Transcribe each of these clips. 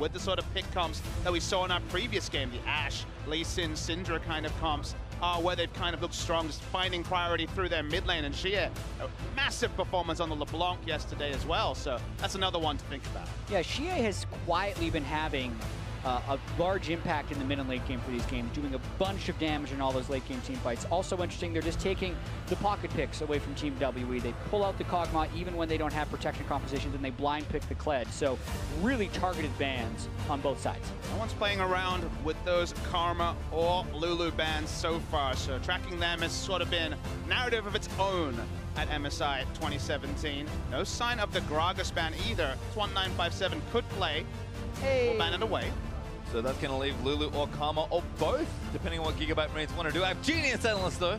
with the sort of pick comps that we saw in our previous game, the Ashe, Lee Sin, Syndra kind of comps, where they've kind of looked strong, just finding priority through their mid lane. And Xiye, a massive performance on the LeBlanc yesterday as well, so that's another one to think about. Yeah, Xiye has quietly been having a large impact in the mid and late game for these games, doing a bunch of damage in all those late game team fights. Also interesting, they're just taking the pocket picks away from Team WE. They pull out the Kog'Maw even when they don't have protection compositions, and they blind pick the Kled. So really targeted bans on both sides. No one's playing around with those Karma or Lulu bans so far, so tracking them has sort of been a narrative of its own at MSI 2017. No sign of the Gragas ban either. 1957 could play. Hey. We'll ban it away. So that's going to leave Lulu or Karma or both, depending on what Gigabyte Marines want to do. I have Genius Analyst, though.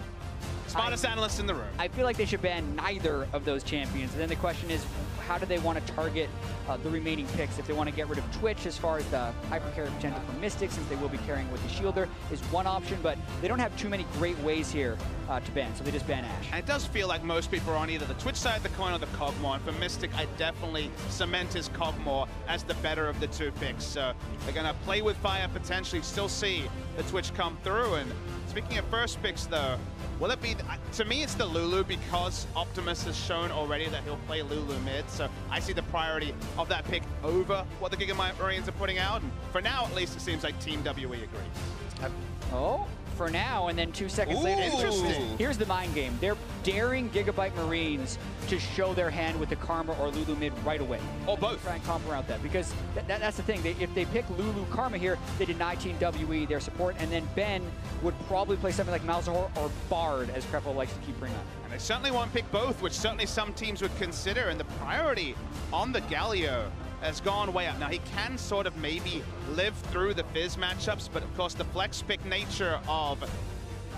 Smartest analyst in the room. I feel like they should ban neither of those champions. And then the question is, how do they want to target the remaining picks? If they want to get rid of Twitch as far as the hyper carry potential for Mystic, since they will be carrying with the Shielder, is one option, but they don't have too many great ways here to ban, so they just ban Ashe. And it does feel like most people are on either the Twitch side of the coin or the Kog'Maw. And for Mystic, I definitely cement his Kog'Maw as the better of the two picks. So they're going to play with fire, potentially still see the Twitch come through. And speaking of first picks, though, will it be, to me, it's the Lulu, because Optimus has shown already that he'll play Lulu mid. So I see the priority of that pick over what the Gigabyte Marines are putting out. And for now, at least, it seems like Team WE agrees. Oh, for now, and then 2 seconds later. Interesting. Here's the mind game. They're daring Gigabyte Marines to show their hand with the Karma or Lulu mid right away. Or both. Try and comp around that, because that's the thing. If they pick Lulu Karma here, they deny Team WE their support, and then Ben would probably play something like Malzahor or Bard, as Krepo likes to keep bringing up. And they certainly won't pick both, which certainly some teams would consider, and the priority on the Galio has gone way up. Now, he can sort of maybe live through the Fizz matchups, but of course the flex pick nature of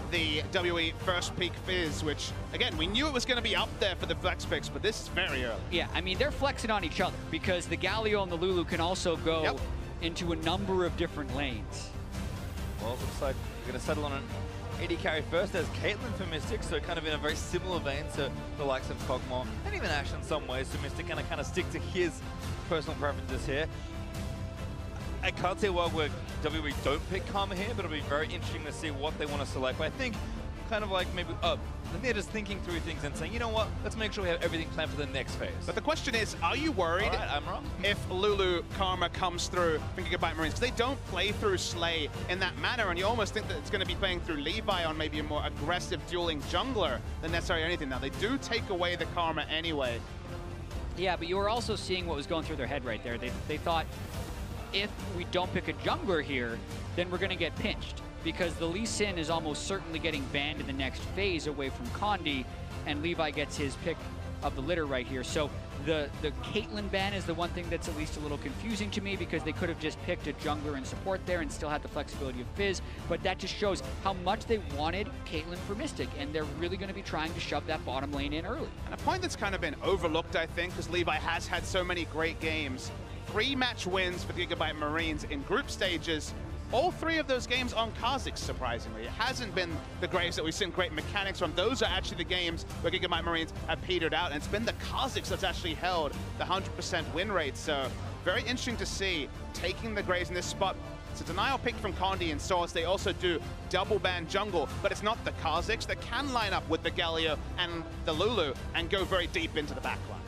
the WE first peak Fizz, which, again, we knew it was going to be up there for the flex picks, but this is very early. Yeah, I mean, they're flexing on each other, because the Galio and the Lulu can also go into a number of different lanes. Well, it looks like we're going to settle on an AD carry first as Caitlyn for Mystic, so kind of in a very similar vein to the likes of Kog'Maw, and even Ashe in some ways, so Mystic going to kind of stick to his personal preferences here. I can't see a world where WE don't pick Karma here, but it'll be very interesting to see what they want to select. But I think kind of like maybe, they're just thinking through things and saying, you know what, let's make sure we have everything planned for the next phase. But the question is, are you worried I'm wrong. if Lulu Karma comes through from Gigabyte Marines? Because they don't play through Slay in that manner, and you almost think that it's going to be playing through Levi on maybe a more aggressive dueling jungler than necessarily anything. Now, they do take away the Karma anyway. Yeah, but you were also seeing what was going through their head right there. They thought, if we don't pick a jungler here, then we're going to get pinched, because the Lee Sin is almost certainly getting banned in the next phase away from Condi, and Levi gets his pick of the litter right here. So the Caitlyn ban is the one thing that's at least a little confusing to me, because they could have just picked a jungler and support there and still had the flexibility of Fizz, but that just shows how much they wanted Caitlyn for Mystic, and they're really going to be trying to shove that bottom lane in early. And a point that's kind of been overlooked, I think, because Levi has had so many great games. 3 match wins for the Gigabyte Marines in group stages. All 3 of those games on Kha'Zix, surprisingly. It hasn't been the Graves that we've seen great mechanics from. Those are actually the games where Gigabyte Marines have petered out, and it's been the Kha'Zix that's actually held the 100% win rate. So very interesting to see, taking the Graves in this spot. It's a denial pick from Condi and Source. They also do double ban jungle, but it's not the Kha'Zix that can line up with the Galio and the Lulu and go very deep into the backline.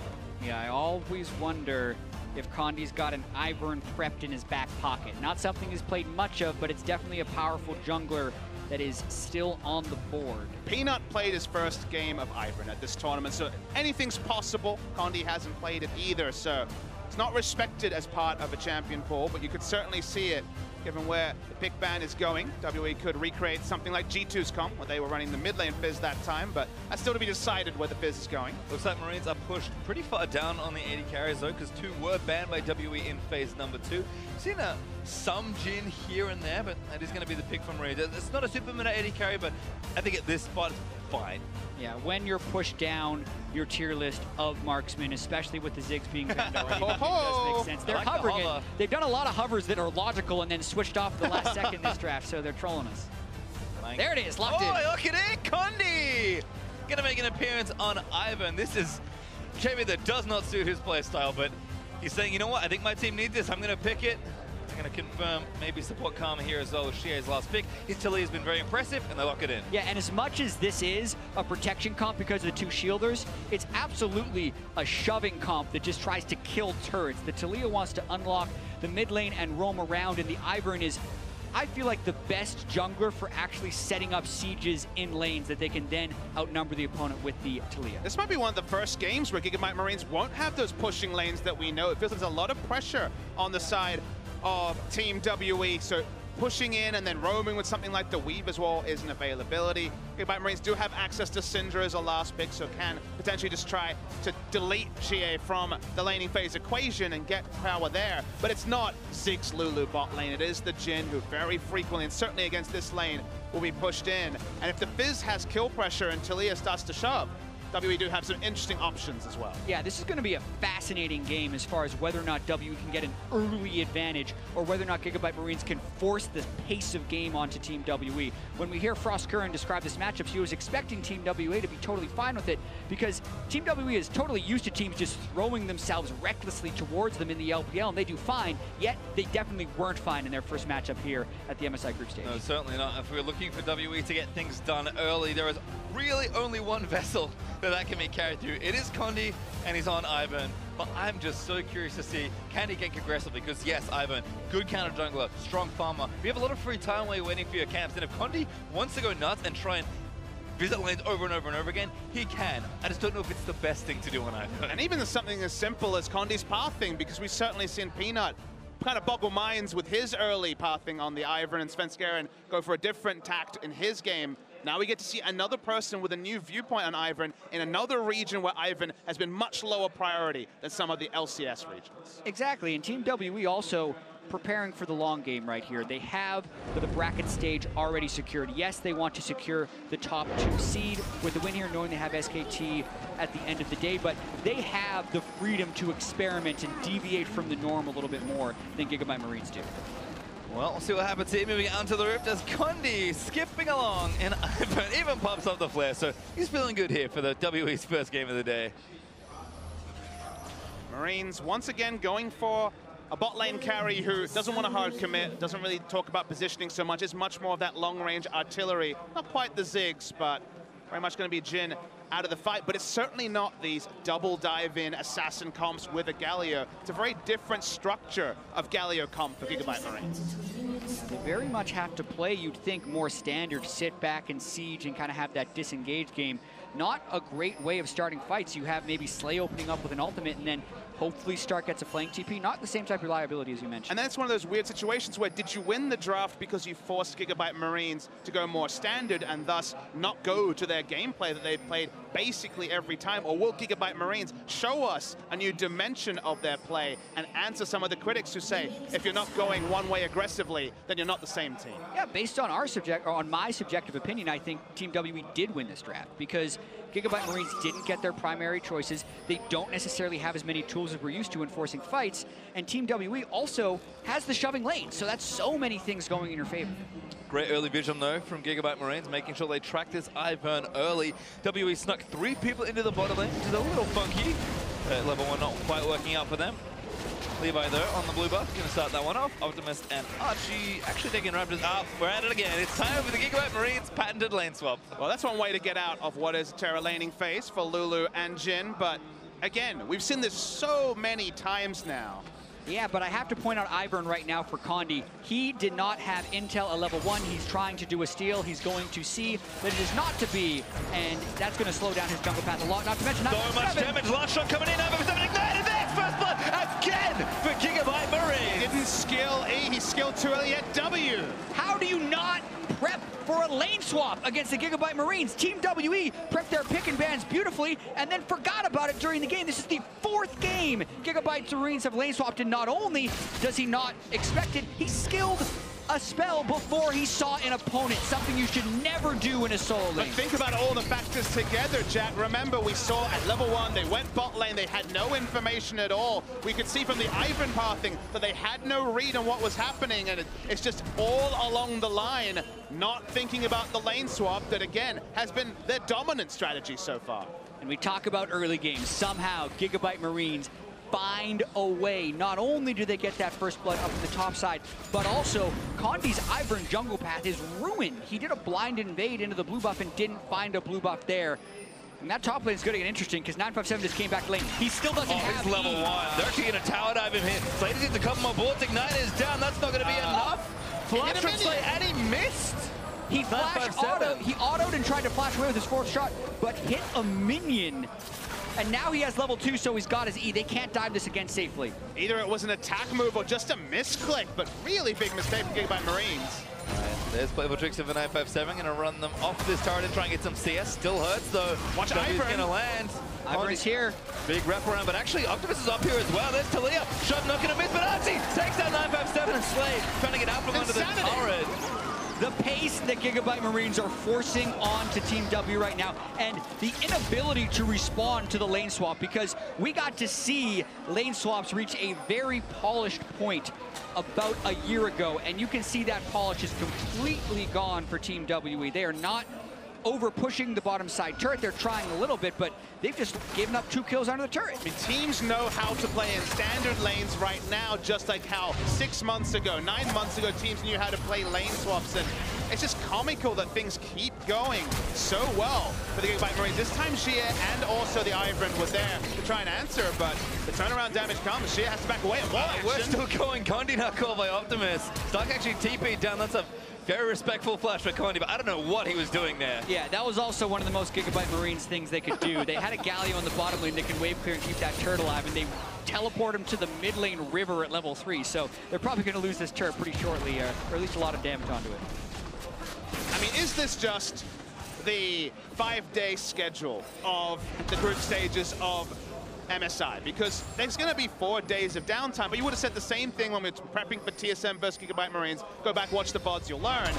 Yeah, I always wonder if Condi's got an Ivern prepped in his back pocket. Not something he's played much of, but it's definitely a powerful jungler that is still on the board. Peanut played his first game of Ivern at this tournament, so anything's possible. Condi hasn't played it either, so it's not respected as part of a champion pool, but you could certainly see it given where the pick ban is going. WE could recreate something like G2's comp, where they were running the mid lane Fizz that time, but that's still to be decided where the Fizz is going. Looks like Marines are pushed pretty far down on the AD carries though, because 2 were banned by WE in phase number 2. Seen some Jhin here and there, but that is going to be the pick from Marines. It's not a super meta AD carry, but I think at this spot it's fine. Yeah, when you're pushed down your tier list of marksmen, especially with the Ziggs being banned already, it does make sense. They're like hovering it. They've done a lot of hovers that are logical and then switched off the last second this draft, so they're trolling us. There it is, locked in. Oh, look at it, Condi! Gonna make an appearance on Ivern. This is champion that does not suit his play style, but he's saying, you know what, I think my team needs this, I'm gonna pick it. They're going to confirm, maybe support Karma here as well with Xiye's last pick. His Taliyah has been very impressive, and they lock it in. Yeah, and as much as this is a protection comp because of the two shielders, it's absolutely a shoving comp that just tries to kill turrets. The Taliyah wants to unlock the mid lane and roam around, and the Ivern is, I feel like, the best jungler for actually setting up sieges in lanes that they can then outnumber the opponent with the Taliyah. This might be one of the first games where Gigabyte Marines won't have those pushing lanes that we know. It feels like there's a lot of pressure on the side of Team WE, so pushing in and then roaming with something like the Weave as well is an availability. Gigabyte Marines do have access to Syndra as a last pick, so can potentially just try to delete Xiye from the laning phase equation and get power there. But it's not Ziggs Lulu bot lane, it is the Jhin who very frequently, and certainly against this lane, will be pushed in. And if the Fizz has kill pressure and Taliyah starts to shove, WE do have some interesting options as well. Yeah, this is going to be a fascinating game as far as whether or not WE can get an early advantage or whether or not Gigabyte Marines can force the pace of game onto Team WE. When we hear Frost Curran describe this matchup, he was expecting Team WE to be totally fine with it because Team WE is totally used to teams just throwing themselves recklessly towards them in the LPL, and they do fine, yet they definitely weren't fine in their first matchup here at the MSI group stage. No, certainly not. If we're looking for WE to get things done early, there is really only one vessel that can be carried through. It is Condi, and he's on Ivern. But I'm just so curious to see, can he get aggressive? Because yes, Ivern, good counter jungler, strong farmer. We have a lot of free time while you're waiting for your camps. And if Condi wants to go nuts and try and visit lanes over and over and over again, he can. I just don't know if it's the best thing to do on Ivern. And even something as simple as Condi's pathing, because we've certainly seen Peanut kind of boggle minds with his early pathing on the Ivern, and Svenskeren go for a different tact in his game. Now we get to see another person with a new viewpoint on Ivern in another region where Ivern has been much lower priority than some of the LCS regions. Exactly, and Team WE also preparing for the long game right here. They have the bracket stage already secured. Yes, they want to secure the top 2 seed with the win here, knowing they have SKT at the end of the day, but they have the freedom to experiment and deviate from the norm a little bit more than Gigabyte Marines do. Well, we'll see what happens here. Moving out to the rift as Condi skipping along, and Ivern even pops up the flare, so he's feeling good here for the WE's first game of the day. Marines once again going for a bot lane carry who doesn't want to hard commit, doesn't really talk about positioning so much. It's much more of that long-range artillery. Not quite the Ziggs, but very much going to be Jhin out of the fight. But it's certainly not these double dive-in assassin comps with a Galio. It's a very different structure of Galio comp for Gigabyte Marines. They very much have to play, you'd think, more standard, sit back and siege and kind of have that disengaged game. Not a great way of starting fights. You have maybe Slay opening up with an ultimate and then hopefully Stark gets a flank TP. Not the same type of reliability as you mentioned. And that's one of those weird situations where did you win the draft because you forced Gigabyte Marines to go more standard and thus not go to their gameplay that they've played basically every time? Or will Gigabyte Marines show us a new dimension of their play and answer some of the critics who say, if you're not going one way aggressively, then you're not the same team? Yeah, based on on my subjective opinion, I think Team WE did win this draft because Gigabyte Marines didn't get their primary choices. They don't necessarily have as many tools as we're used to in forcing fights. And Team WE also has the shoving lane. So that's so many things going in your favor. Great early vision, though, from Gigabyte Marines, making sure they track this Ivern early. WE snuck 3 people into the bottom lane, which is a little funky. Level 1 not quite working out for them. Levi, though, on the blue buff, going to start that one off. Optimus and Archie actually taking Raptors out. We're at it again. It's time for the Gigabyte Marines patented lane swap. Well, that's one way to get out of what is a Terra laning phase for Lulu and Jhin, but again, we've seen this so many times now. Yeah, but I have to point out Ivern right now for Condi. He did not have intel at level 1. He's trying to do a steal. He's going to see that it is not to be, and that's going to slow down his jungle path a lot. Not to mention, so much damage. Last shot coming in. Ivern ignited there. First blood again for Gigabyte Marines. He didn't skill E. He skilled too early at W. How do you not prep for a lane swap against the Gigabyte Marines? Team WE prepped their pick and bans beautifully and then forgot about it during the game. This is the 4th game Gigabyte Marines have lane swapped, and not only does he not expect it, he skilled a spell before he saw an opponent, something you should never do in a solo lane. But think about all the factors together, Jatt. Remember, we saw at level 1, they went bot lane, they had no information at all. We could see from the Ivern pathing that they had no read on what was happening, and it's just all along the line, not thinking about the lane swap that, again, has been their dominant strategy so far. And we talk about early games. Somehow, Gigabyte Marines find a way. Not only do they get that first blood up in the top side, but also Condi's Ivern jungle path is ruined. He did a blind invade into the blue buff and didn't find a blue buff there. And that top lane is going to get interesting because 957 just came back lane. He still doesn't have he's level 1. They're actually going to tower dive him here. Slade needs a couple more bullets. Ignite is down. That's not going to be enough. Flash from Slade, and he missed. He autoed and tried to flash away with his 4th shot, but hit a minion. And now he has level 2, so he's got his E. They can't dive this again safely. Either it was an attack move or just a misclick, but really big mistake for Gigabyte Marines. There's playable tricks of a 957, gonna run them off this turret and try and get some CS. Still hurts though. Watch W's Ivern. Gonna land. Ivern's here. Big wraparound, but actually Optimus is up here as well. There's Taliyah. Shot not gonna miss, but Archie takes down 957 and Slade trying to get out from under the turret. The pace that Gigabyte Marines are forcing onto Team W right now, and the inability to respond to the lane swap, because we got to see lane swaps reach a very polished point about a year ago, and you can see that polish is completely gone for Team WE. They are not over pushing the bottom side turret. They're trying a little bit, but they've just given up 2 kills under the turret. I mean, teams know how to play in standard lanes right now, just like how 6 months ago, 9 months ago, teams knew how to play lane swaps. And it's just comical that things keep going so well for the Gigabyte Marines. This time Xiye and also the Ivern was there to try and answer, but the turnaround damage comes. Xiye has to back away. We're still going. Condi not called by Optimus. Stark actually TP'd down. That's a very respectful flash for Condi, but I don't know what he was doing there. Yeah, that was also one of the most Gigabyte Marines things they could do. They had a Galio on the bottom lane that can wave clear and keep that turret alive, and they teleport him to the mid lane river at level 3. So they're probably going to lose this turret pretty shortly, or at least a lot of damage onto it. I mean, is this just the 5-day schedule of the group stages of MSI? Because there's going to be 4 days of downtime, but you would have said the same thing when we were prepping for TSM versus Gigabyte Marines. Go back, watch the VODs, you'll learn.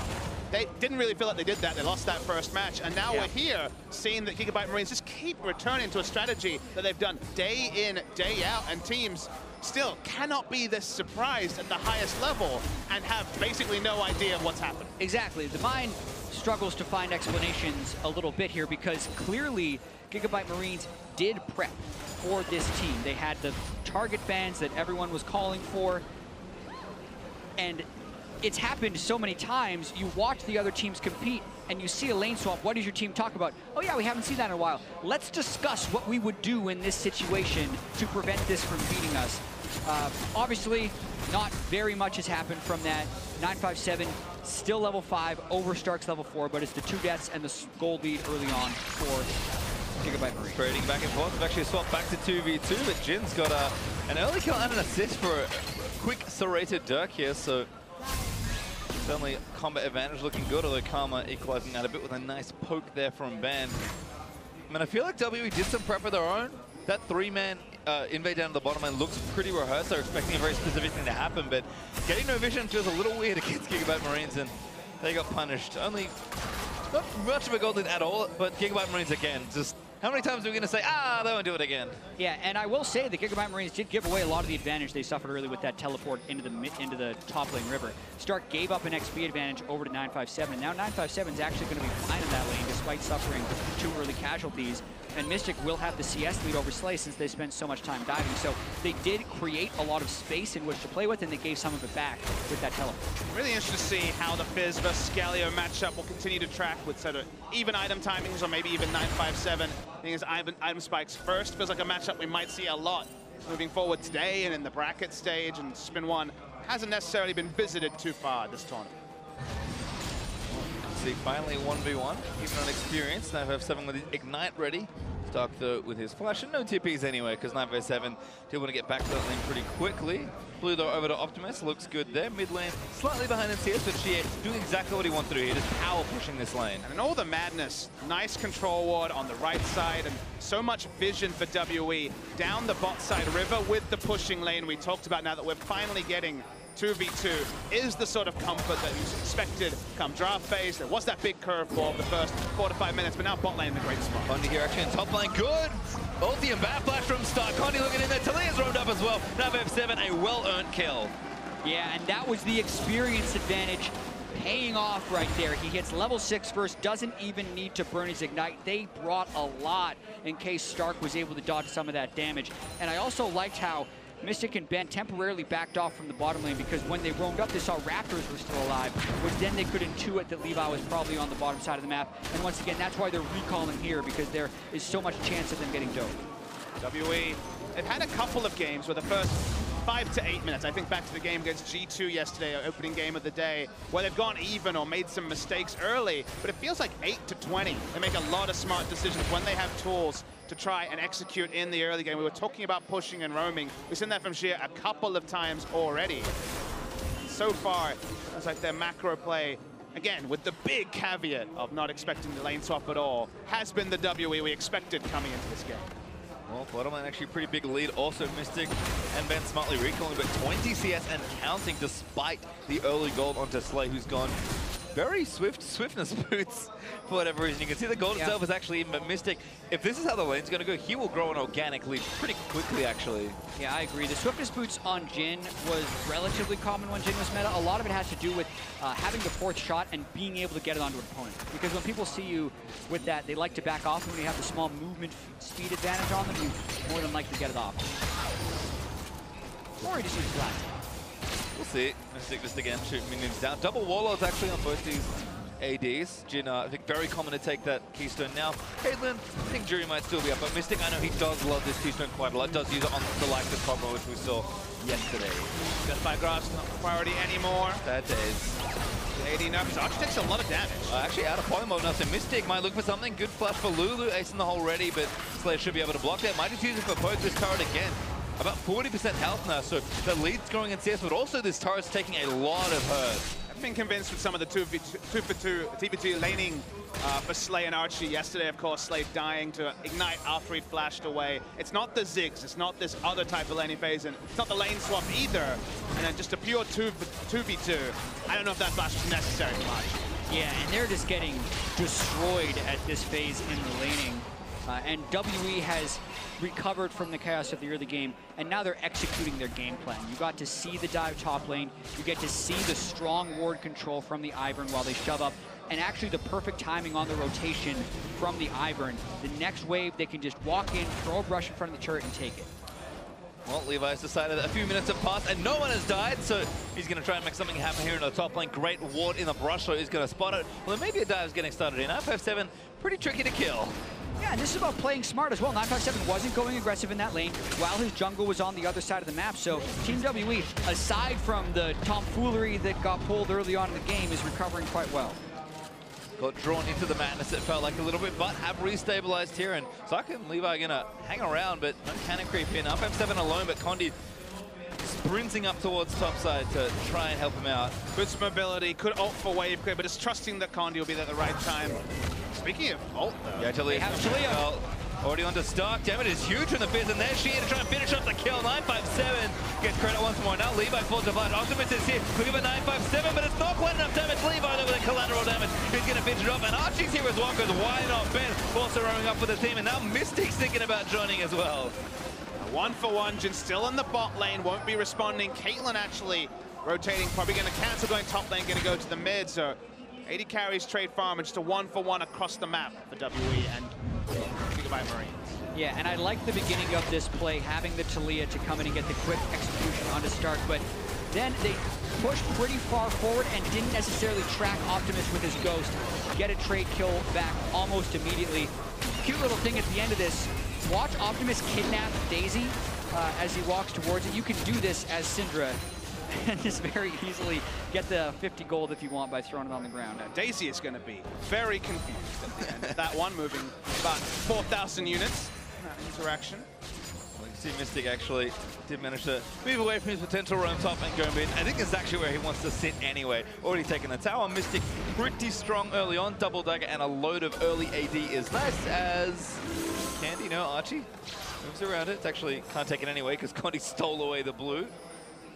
They didn't really feel like they did that. They lost that first match, and now we're here seeing that Gigabyte Marines just keep returning to a strategy that they've done day in, day out, and teams still cannot be this surprised at the highest level and have basically no idea of what's happened. Exactly. The mind struggles to find explanations a little bit here, because clearly Gigabyte Marines did prep for this team. They had the target bans that everyone was calling for, and it's happened so many times. You watch the other teams compete and you see a lane swap. What does your team talk about? Oh yeah, we haven't seen that in a while. Let's discuss what we would do in this situation to prevent this from beating us. Obviously, not very much has happened from that. 957 still level 5 over Stark's level 4, but it's the 2 deaths and the gold lead early on for Gigabyte Marines. Trading back and forth. We've actually swapped back to 2v2, but Jhin's got an early kill and an assist for a quick serrated Dirk here, so certainly combat advantage looking good, although Karma equalizing that a bit with a nice poke there from Ben. I mean, I feel like WE did some prep of their own. That 3-man invade down to the bottom lane looks pretty rehearsed. They're expecting a very specific thing to happen, but getting no vision feels a little weird against Gigabyte Marines, and they got punished. Only not much of a gold lead at all, but Gigabyte Marines again, just how many times are we going to say, they won't do it again? Yeah, and I will say the Gigabyte Marines did give away a lot of the advantage they suffered early with that teleport into the top lane river. Stark gave up an XP advantage over to 957, and now 957 is actually going to be fine in that lane despite suffering 2 early casualties. And Mystic will have the CS lead over Slay since they spent so much time diving. So they did create a lot of space in which to play with, and they gave some of it back with that teleport. Really interested to see how the Fizz versus Galio matchup will continue to track with sort of even item timings or maybe even 957. I think as item spikes first, feels like a matchup we might see a lot moving forward today and in the bracket stage, and Spin 1 hasn't necessarily been visited too far this tournament. See, finally 1v1, even on experience. 957 with his Ignite ready. Stark though with his flash, and no TPs anyway, because 957 did want to get back to that lane pretty quickly. Blue though over to Optimus, looks good there. Mid lane slightly behind in CS, but Xiye doing exactly what he wants to do here, just power pushing this lane. And in all the madness, nice control ward on the right side, and so much vision for WE down the bot side river with the pushing lane we talked about. Now that we're finally getting 2v2 is the sort of comfort that you expected come draft phase. There was that big curveball the first 4 to 5 minutes, but now bot lane in a great spot. Condi here actually in top lane, good! Ulti and bat flash from Stark. Condi looking in there, Taliyah's roamed up as well. 957, a well-earned kill. Yeah, and that was the experience advantage paying off right there. He hits level 6 first, doesn't even need to burn his Ignite. They brought a lot in case Stark was able to dodge some of that damage. And I also liked how Mystic and Ben temporarily backed off from the bottom lane because when they roamed up, they saw Raptors were still alive, which then they could intuit that Levi was probably on the bottom side of the map. And once again, that's why they're recalling here, because there is so much chance of them getting doped. WE, they've had a couple of games where the first 5 to 8 minutes, I think back to the game against G2 yesterday, opening game of the day, where they've gone even or made some mistakes early, but it feels like 8 to 20. They make a lot of smart decisions when they have tools to try and execute in the early game. We were talking about pushing and roaming. We've seen that from Xiye a couple of times already. So far, it's like their macro play, again, with the big caveat of not expecting the lane swap at all, has been the WE we expected coming into this game. Well, bottom lane actually pretty big lead. Also Mystic and Ben smartly recalling, but 20 CS and counting despite the early gold onto Xiye, who's gone very swiftness boots for whatever reason. You can see the gold itself is actually even, but Mystic, if this is how the lane's going to go, he will grow an organic lead pretty quickly, actually. Yeah, I agree. The swiftness boots on Jhin was relatively common when Jhin was meta. A lot of it has to do with having the 4th shot and being able to get it onto an opponent. Because when people see you with that, they like to back off, and when you have the small movement speed advantage on them, you more than likely get it off. Or you just use flat. We'll see. Mystic just again shooting minions down. Double warlords actually on both these ADs. Jhin, I think very common to take that keystone now. Caitlyn, I think Jury might still be up, but Mystic, I know he does love this keystone quite a lot. Does use it on the likes of Cogmo, which we saw yesterday. Just by grass, not a priority anymore. Bad days. AD nerfs. Archie takes a lot of damage. Actually, out of point mode now, so Mystic might look for something. Good flash for Lulu, ace in the hole ready, but Slayer should be able to block that. Might just use it for poke this turret again. About 40% health now, so the lead's growing in CS, but also this turret's taking a lot of hurt. I've been convinced with some of the 2v2 laning for Xiye and Archie yesterday. Of course, Xiye dying to Ignite after he flashed away. It's not the Ziggs, it's not this other type of laning phase, and it's not the lane swap either. And then just a pure 2v2. I don't know if that flash is necessary much. Yeah, and they're just getting destroyed at this phase in the laning. And WE has recovered from the chaos of the early game, and now they're executing their game plan. You got to see the dive top lane, you get to see the strong ward control from the Ivern while they shove up, and actually the perfect timing on the rotation from the Ivern. The next wave, they can just walk in, throw a brush in front of the turret, and take it. Well, Levi's decided that a few minutes have passed and no one has died, so he's going to try and make something happen here in the top lane. Great ward in the brush, so he's going to spot it. Well, then maybe a dive's getting started in. 957, pretty tricky to kill. Yeah, and this is about playing smart as well. 957 wasn't going aggressive in that lane while his jungle was on the other side of the map. So Team WE, aside from the tomfoolery that got pulled early on in the game, is recovering quite well. Got drawn into the madness, it felt like a little bit, but have restabilized here. And Saka and Levi are going to hang around, but no cannon creep in. Up M7 alone, but Condi sprinting up towards topside to try and help him out. Good mobility, could ult for wave clear, but just trusting that Condi will be there at the right time. Speaking of ult, though. Yeah, Taliyah. Already onto Stark. Damage is huge from the Fizz, and there's Xiye to try and finish up the kill. 957 gets credit once more. Now Levi falls to blind. Optimus is here. Looking for 957, but it's not quite enough damage. Levi though with a collateral damage. He's going to finish it off, and Archie's here as well, because why not? Ben also rowing up for the team, and now Mystic's thinking about joining as well. 1-for-1, Jhin still in the bot lane, won't be responding. Caitlyn actually rotating, probably going to cancel going top lane, going to go to the mid. So AD carries trade farm, and just a 1-for-1 across the map for WE and Gigabyte Marines. Yeah, and I like the beginning of this play, having the Taliyah to come in and get the quick execution onto Stark, but then they pushed pretty far forward and didn't necessarily track Optimus with his ghost. Get a trade kill back almost immediately. Cute little thing at the end of this. Watch Optimus kidnap Daisy as he walks towards it. You can do this as Syndra and just very easily get the 50 gold if you want by throwing it on the ground. Daisy is going to be very confused at the end of that one, moving about 4,000 units in that interaction. Well, you can see Mystic actually did manage to move away from his potential roam top and go mid. I think it's actually where he wants to sit anyway. Already taken the tower. Mystic pretty strong early on. Double dagger and a load of early AD is nice as Candy, no, Archie moves around it. It's actually can't take it anyway because Condi stole away the blue.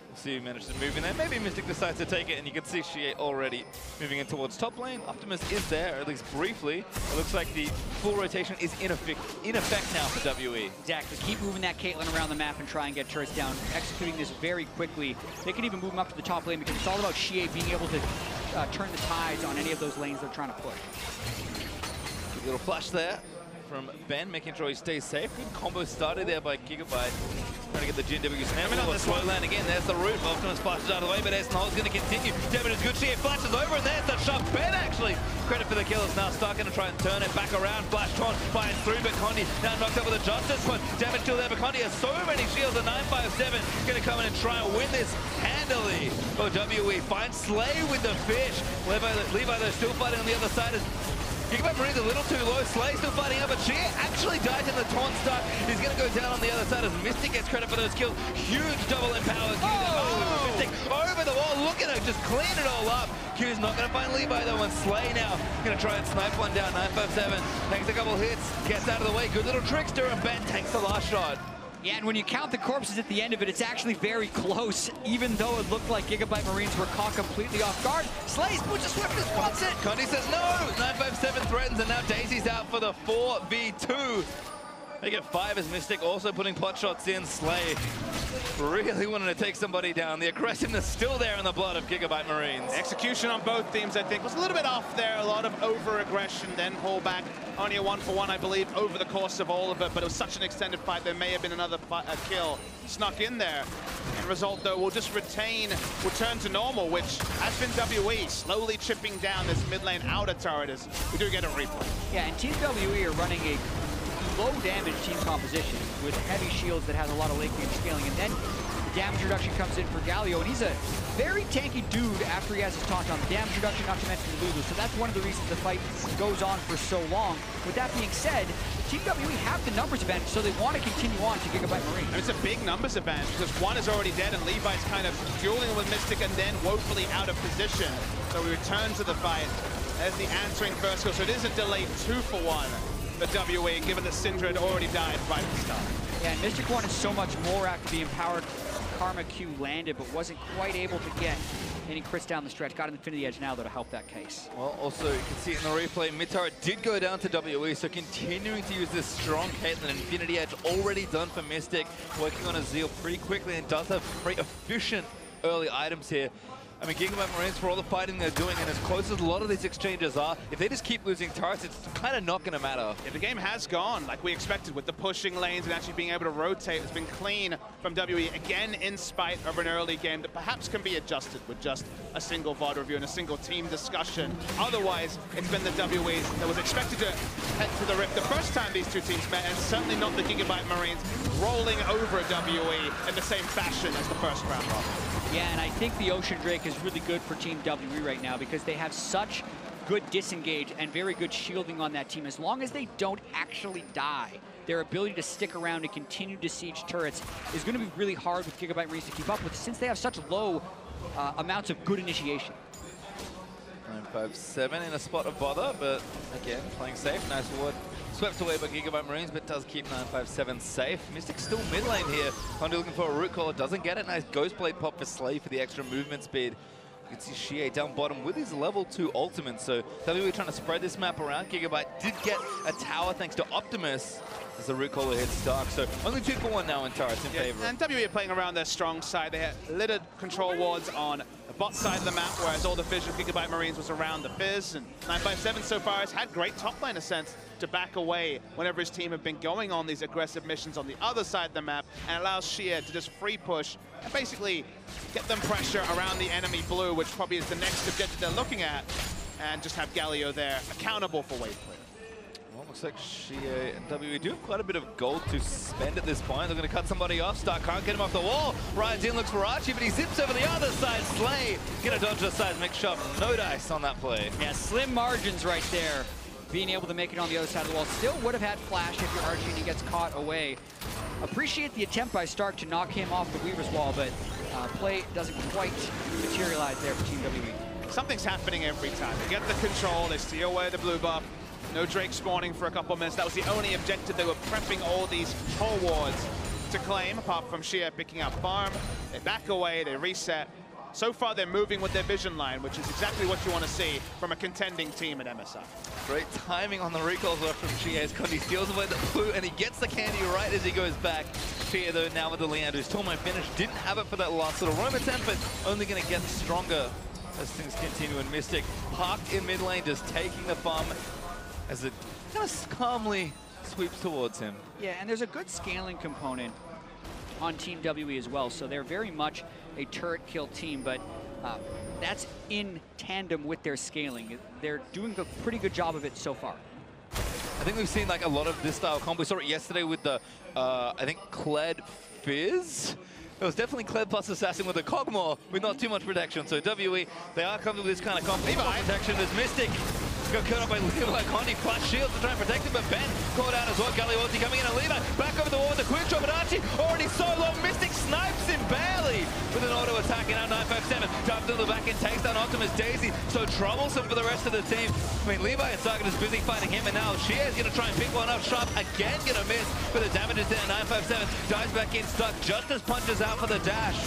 We'll see who managed to move in there. Maybe Mystic decides to take it, and you can see Xiye already moving in towards top lane. Optimus is there, at least briefly. It looks like the full rotation is in effect now for WE. Exactly. Keep moving that Caitlyn around the map and try and get turrets down. Executing this very quickly. They can even move him up to the top lane because it's all about Xiye being able to turn the tides on any of those lanes they're trying to push. Good little flash there from Ben, making sure he stays safe. Good combo started there by Gigabyte. Trying to get the GW snap. On the slow land again. There's the root. Optimus flashes out of the way, but Essenhol's going to continue. Devin is good. Xiye flashes over, and there's the shot. Ben actually. Credit for the kills. Now Stark going to try and turn it back around. Flash Tron finds through, but Condi now knocked up with a Justice One. Damage still there, but Condi has so many shields. A 957 going to come in and try and win this handily. OWE finds Slay with the fish. Levi though still fighting on the other side. Gigabyte Marines a little too low. Slay still fighting up, but Xiye actually died in the taunt start. He's going to go down on the other side as Mystic gets credit for those kills. Huge double empower. Oh! Mystic over the wall. Look at her, just clean it all up. Q's not going to find Levi though, and Slay now going to try and snipe one down. 957 takes a couple hits, gets out of the way. Good little trickster, and Ben takes the last shot. Yeah, and when you count the corpses at the end of it, it's actually very close, even though it looked like Gigabyte Marines were caught completely off guard. Slay's Butcher Swiftness wants it. Condi says no. 957 threatens, and now Daisy's out for the 4v2. They get 5 as Mystic also putting pot shots in. Slay really wanting to take somebody down. The aggressiveness still there in the blood of Gigabyte Marines. Execution on both teams, I think, was a little bit off there. A lot of over-aggression, then pull back. Only a 1-for-1, I believe, over the course of all of it, but it was such an extended fight. There may have been another kill snuck in there. End result, though, will just return to normal, which has been WE slowly chipping down this mid lane outer turret as we do get a replay. Yeah, and Team WE are running a low damage team composition with heavy shields that has a lot of late game scaling, and then the damage reduction comes in for Galio, and he's a very tanky dude after he has his taunt on. The damage reduction, not to mention Lulu, so that's one of the reasons the fight goes on for so long. With that being said, Team WE have the numbers advantage, so they want to continue on to Gigabyte Marines. And it's a big numbers advantage because one is already dead and Levi's kind of dueling with Mystic and then woefully out of position. So we return to the fight. There's the answering first kill, so it is a delayed 2-for-1. The WE, given that Syndra had already died right at the start. Yeah, and Mystic wanted so much more after the empowered Karma Q landed, but wasn't quite able to get any crits down the stretch. Got an Infinity Edge now, though, to help that case. Well, also, you can see it in the replay, mid turret did go down to WE, so continuing to use this strong Caitlyn. Infinity Edge already done for Mystic, working on a Zeal pretty quickly, and does have very efficient early items here. I mean, Gigabyte Marines, for all the fighting they're doing, and as close as a lot of these exchanges are, if they just keep losing turrets, it's kind of not going to matter. Yeah, the game has gone like we expected with the pushing lanes and actually being able to rotate. It's been clean from WE, again, in spite of an early game that perhaps can be adjusted with just a single VOD review and a single team discussion. Otherwise, it's been the WE that was expected to head to the Rift the first time these two teams met, and certainly not the Gigabyte Marines rolling over WE in the same fashion as the first round robin. Yeah, and I think the Ocean Drake is really good for Team WE right now because they have such good disengage and very good shielding on that team. As long as they don't actually die, their ability to stick around and continue to siege turrets is going to be really hard with Gigabyte Marines to keep up with, since they have such low amounts of good initiation. 957 in a spot of bother, but again, playing safe. Nice ward. Swept away by Gigabyte Marines, but does keep 957 safe. Mystic still mid lane here. Condi looking for a root caller, doesn't get it. Nice Ghost Blade pop for Slay for the extra movement speed. You can see Xiye down bottom with his level 2 ultimate, so WE trying to spread this map around. Gigabyte did get a tower thanks to Optimus as the root caller hits Stark, so only 2-for-1 now in turrets in favor. And WE are playing around their strong side. They had littered control wards on the bot side of the map, whereas all the Fizz of Gigabyte Marines was around the Fizz, and 957 so far has had great top lane sense to back away whenever his team have been going on these aggressive missions on the other side of the map, and allows Xiye to just free push and basically get them pressure around the enemy blue, which probably is the next objective they're looking at, and just have Galio there accountable for wave clear. Well, looks like Xiye and WE do have quite a bit of gold to spend at this point. They're going to cut somebody off. Stark can't get him off the wall. Ryan's in, looks for Archie, but he zips over the other side. Slay going to dodge the seismic shot. No dice on that play. Yeah, slim margins right there. Being able to make it on the other side of the wall. Still would have had flash if you're Archie and he gets caught away. Appreciate the attempt by Stark to knock him off the Weaver's wall, but play doesn't quite materialize there for Team WE. Something's happening every time. They get the control, they steal away the blue buff. No Drake spawning for a couple minutes. That was the only objective. They were prepping all these whole wards to claim, apart from Xiye picking up farm. They back away, they reset. So far, they're moving with their vision line, which is exactly what you want to see from a contending team at MSI. Great timing on the recalls left from Xiye as Condi steals away the blue, and he gets the candy right as he goes back. Xiye, though, now with the Leander's Torment finish, didn't have it for that last little roam attempt, but only going to get stronger as things continue, and Mystic parked in mid lane, just taking the farm as it kind of calmly sweeps towards him. Yeah, and there's a good scaling component on Team WE as well, so they're very much a turret kill team, but that's in tandem with their scaling. They're doing a pretty good job of it so far. I think we've seen like a lot of this style combo. We saw it yesterday with the, I think, Kled Fizz. It was definitely Kled plus Assassin with a Cogmore with not too much protection. So WE, they are coming with this kind of combo. Levi protection as Mystic got caught up by Levi. Condi flash shield to try and protect him, but Ben caught out as well. Galio coming in, and Levi back over the wall with a quick drop, but Archie already so long. Mystic snipes him barely with an auto attack, and now 957 dives to the back and takes down Optimus. Daisy so troublesome for the rest of the team. I mean, Levi and Sagan is busy fighting him, and now Xiye is going to try and pick one up. Sharp again going to miss, but the damage is there. 957 dives back in, stuck just as punches out for the dash.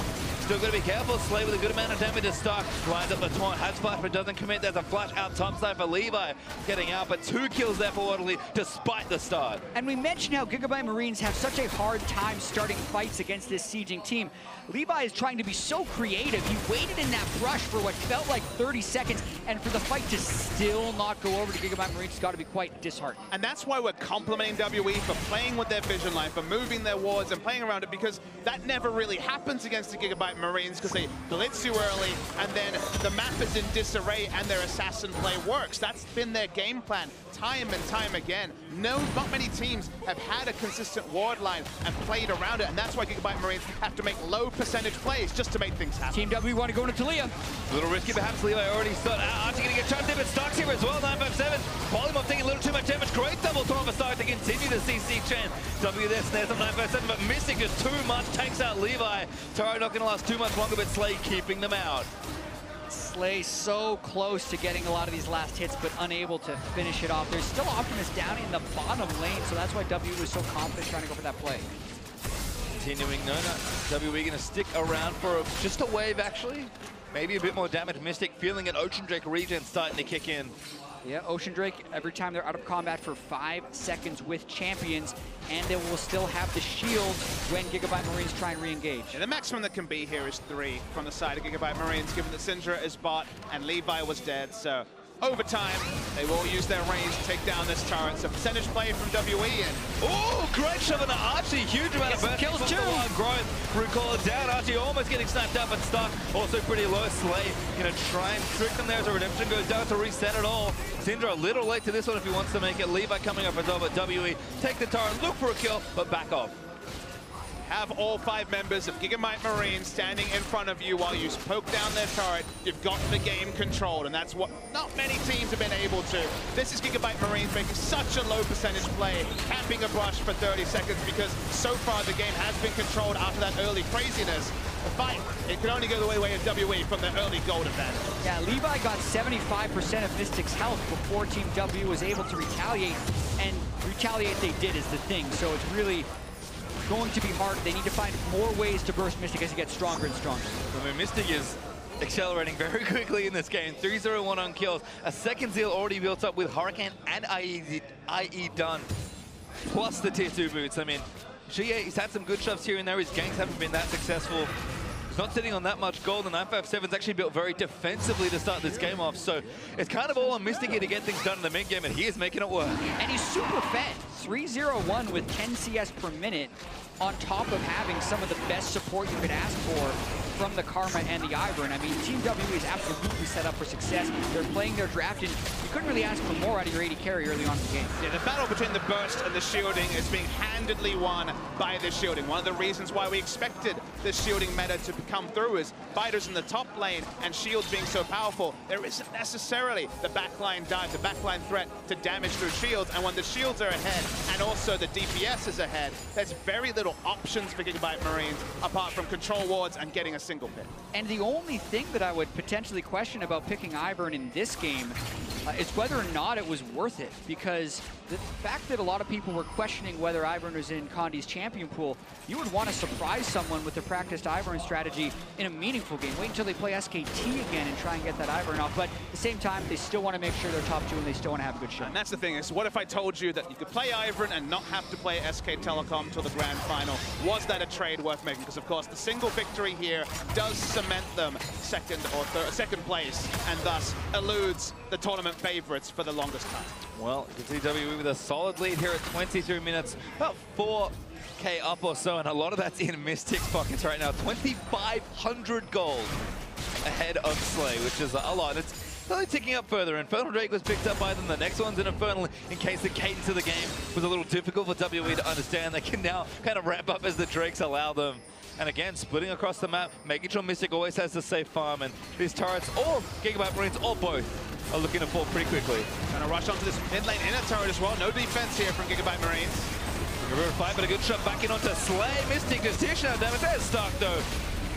Still got to be careful. Slay with a good amount of damage is stuck. Lines up the taunt, has flash but doesn't commit. There's a flash out top side for Levi getting out, but 2 kills there for Waterloo despite the start. And we mentioned how Gigabyte Marines have such a hard time starting fights against this sieging team. Levi is trying to be so creative. He waited in that brush for what felt like 30 seconds, and for the fight to still not go over to Gigabyte Marines, it's got to be quite disheartening. And that's why we're complimenting WE for playing with their vision line, for moving their wards and playing around it, because that never really happens against the Gigabyte Marines, because they blitz too early, and then the map is in disarray and their assassin play works. That's been their game plan time and time again. No, not many teams have had a consistent ward line and played around it, and that's why Gigabyte Marines have to make low percentage plays just to make things happen. Team W want to go into Taliyah. A little risky, perhaps. Levi already started out. Archie going to get charged in, but Stark's here as well. 957. Polymorph taking a little too much damage. Great double taunt for Stark to continue the CC chain. W there snares up 957, but Mystic just too much. Takes out Levi. Taro not going to last too much longer, but Slay keeping them out. Slay so close to getting a lot of these last hits, but unable to finish it off. There's still Optimus down in the bottom lane, so that's why W was so confident trying to go for that play. Continuing, no, WE going to stick around for just a wave, actually. Maybe a bit more damage. Mystic feeling an Ocean Drake regen starting to kick in. Yeah, Ocean Drake, every time they're out of combat for 5 seconds with champions, and they will still have the shield when Gigabyte Marines try and re-engage. Yeah, the maximum that can be here is 3 from the side of Gigabyte Marines, given that Syndra is bot and Levi was dead, so overtime, they will use their range to take down this turret. So percentage play from WE, and oh, great shove on the Archie. Huge amount of burst. Kills too. Growth. Recall it down. Archie almost getting snapped up and stuck. Also pretty low. Slay gonna try and trick them there as a redemption goes down to reset it all. Syndra a little late to this one if he wants to make it. Levi coming up as well, but WE take the turret, look for a kill, but back off. have all 5 members of Gigabyte Marines standing in front of you while you poke down their turret. You've got the game controlled, and that's what not many teams have been able to. This is Gigabyte Marines making such a low percentage play, camping a brush for 30 seconds, because so far the game has been controlled after that early craziness. The fight, it can only go the way of WE from the early gold advantage. Yeah, Levi got 75% of Mystic's health before Team W was able to retaliate, and retaliate they did is the thing, so it's really going to be hard. They need to find more ways to burst Mystic as he gets stronger and stronger. I mean, Mystic is accelerating very quickly in this game. 3-0-1 on kills. A second Zeal already built up with Hurricane and IE done, plus the tier 2 boots. I mean, Xiye, he's had some good shoves here and there. His ganks haven't been that successful. He's not sitting on that much gold, and 957's actually built very defensively to start this game off. So it's kind of all on Mystic here to get things done in the mid game, and he is making it work. And he's super fed. 3-0-1 with 10 CS per minute, on top of having some of the best support you could ask for from the Karma and the Ivern. I mean, Team W is absolutely set up for success. They're playing their draft, and you couldn't really ask for more out of your AD carry early on in the game. Yeah, the battle between the burst and the shielding is being handedly won by the shielding. One of the reasons why we expected this shielding meta to come through is fighters in the top lane and shields being so powerful. There isn't necessarily the backline dive, the backline threat to damage through shields, and when the shields are ahead and also the DPS is ahead, there's very little options for Gigabyte Marines apart from control wards and getting a single pick. And the only thing that I would potentially question about picking Ivern in this game is whether or not it was worth it, because the fact that a lot of people were questioning whether Ivern was in Condi's champion pool, you would want to surprise someone with the practiced Ivern strategy in a meaningful game. Wait until they play SKT again and try and get that Ivern off, but at the same time, they still want to make sure they're top 2 and they still want to have a good shot. And that's the thing, is what if I told you that you could play Ivern and not have to play SK Telecom till the grand final? Was that a trade worth making? Because of course, the single victory here does cement them second place, and thus eludes the tournament favorites for the longest time. Well, you can see WE with a solid lead here at 23 minutes, about 4K up or so, and a lot of that's in Mystic's pockets right now. 2,500 gold ahead of Slay, which is a lot. It's only ticking up further. Infernal Drake was picked up by them. The next one's an Infernal, in case the cadence of the game was a little difficult for WE to understand. They can now kind of ramp up as the Drakes allow them. And again, splitting across the map, making sure Mystic always has the safe farm, and these turrets, or Gigabyte Marines, or both, are looking to fall pretty quickly. Trying to rush onto this mid lane inner turret as well. No defense here from Gigabyte Marines. Fight, but a good shot back in onto Slay. Mystic just dish out damage. There's Stark though.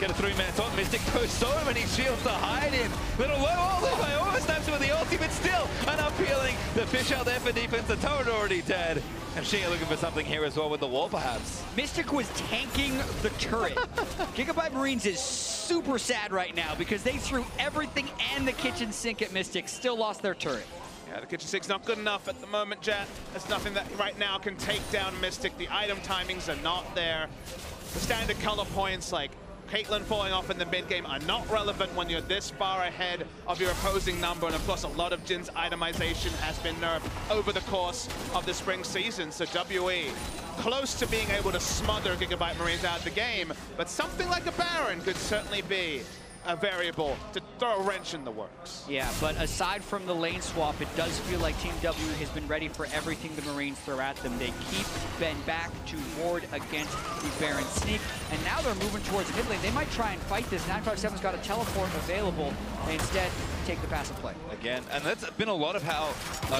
Get a 3-man taunt. Mystic goes so many shields to hide in. Little low, all the way. Almost snaps with the ulti, but still enough healing. The fish out there for defense. The turret already dead. And Xiye looking for something here as well with the wall, perhaps. Mystic was tanking the turret. Gigabyte Marines is super sad right now because they threw everything and the kitchen sink at Mystic, still lost their turret. Yeah, the kitchen sink's not good enough at the moment, Jatt. There's nothing that right now can take down Mystic. The item timings are not there. The standard color points like Caitlyn falling off in the mid game are not relevant when you're this far ahead of your opposing number. And of course, a lot of Jhin's itemization has been nerfed over the course of the spring season. So WE close to being able to smother Gigabyte Marines out of the game, but something like a Baron could certainly be a variable to throw a wrench in the works. Yeah, but aside from the lane swap, it does feel like Team W has been ready for everything the Marines throw at them. They keep Ben back to ward against the Baron sneak, and now they're moving towards mid lane. They might try and fight this. 957's got a teleport available. They instead take the passive play. Again, and that's been a lot of how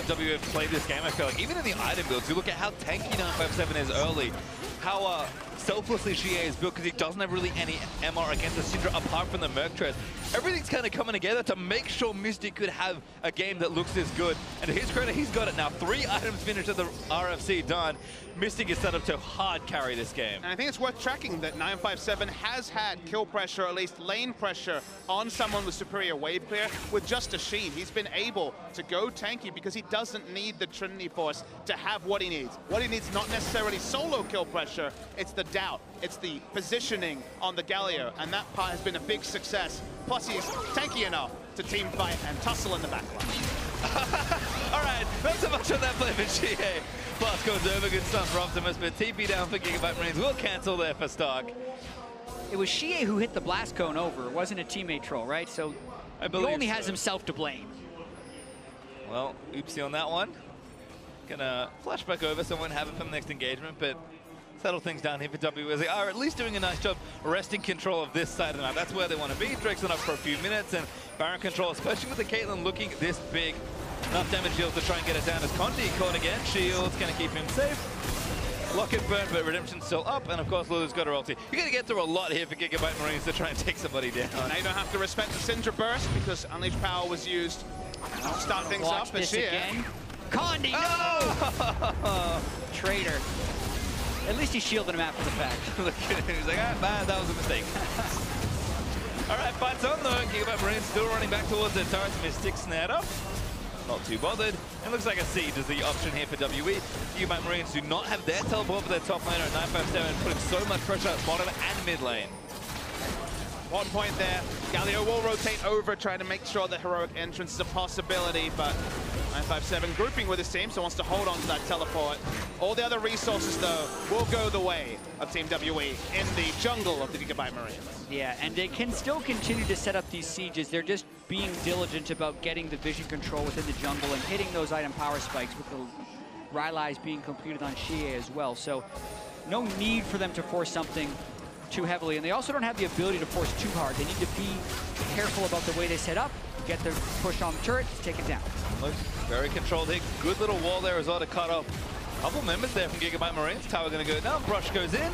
W have played this game, I feel like. Even in the item builds, you look at how tanky 957 is early, how selflessly Xiye is built, because he doesn't have really any MR against the Syndra apart from the Merc Tread. Everything's kind of coming together to make sure Mystic could have a game that looks this good. And to his credit, he's got it now. 3 items finished at the RFC done. Mystic is set up to hard carry this game. And I think it's worth tracking that 957 has had kill pressure, or at least lane pressure, on someone with superior wave clear with just a Sheen. He's been able to go tanky because he doesn't need the Trinity Force to have what he needs. What he needs is not necessarily solo kill pressure, it's the doubt, it's the positioning on the Galio, and that part has been a big success. Plus he's tanky enough to team fight and tussle in the backline. All right, not so much on that play for Xiye. Blast goes over, good stuff for Optimus, but TP down for Gigabyte Marines. We'll cancel there for Stark. It was Xiye who hit the blast cone over. It wasn't a teammate troll, right? So he only has himself to blame. Well, oopsie on that one. Gonna flash back over, so won't have it for the next engagement, but settle things down here for W as they are at least doing a nice job wresting control of this side of the map. That's where they want to be. Drake's on up for a few minutes, and Baron control, especially with the Caitlyn looking this big. Enough damage deals to try and get it down as Condi caught again. Shield's going to keep him safe. Lock and burn, but Redemption's still up, and of course Lulu's got her ulti. You're going to get through a lot here for Gigabyte Marines to try and take somebody down. Now you don't have to respect the Syndra burst because Unleashed Power was used to start things Watch up. this again. Condi, no! Oh! Traitor. At least he shielded him after the fact. Look at him, he's like, ah, man, that was a mistake. All right, fight's on though. Gigabyte Marines still running back towards their turrets. Mystic snared up. Not too bothered. It looks like a siege is the option here for WE. Gigabyte Marines do not have their teleport for their top laner at 957, putting so much pressure at bottom and mid lane. 1 point there. Galio will rotate over, trying to make sure the heroic entrance is a possibility, but 957 grouping with his team, so wants to hold on to that teleport. All the other resources, though, will go the way of Team WE in the jungle of the Gigabyte Marines. Yeah, and they can still continue to set up these sieges. They're just being diligent about getting the vision control within the jungle and hitting those item power spikes with the Rylai's being completed on Xiye as well. So no need for them to force something too heavily, and they also don't have the ability to force too hard. They need to be careful about the way they set up, get their push on the turret, take it down. Looks very controlled here. Good little wall there as well to cut off a couple members there from Gigabyte Marines. Tower going to go down, Brush goes in.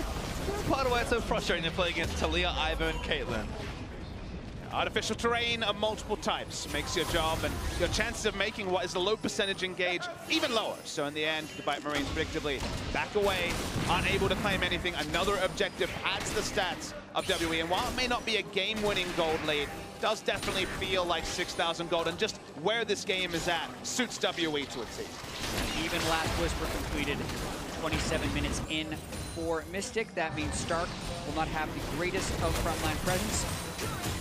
Part of why it's so frustrating to play against Taliyah, Ivern, Caitlyn. Artificial terrain of multiple types makes your job and your chances of making what is a low percentage engage even lower. So in the end, Gigabyte Marines predictably back away, unable to claim anything. Another objective adds the stats of WE. And while it may not be a game-winning gold lead, does definitely feel like 6,000 gold. And just where this game is at suits WE to a T. Even last whisper completed. 27 minutes in for Mystic. That means Stark will not have the greatest of frontline presence.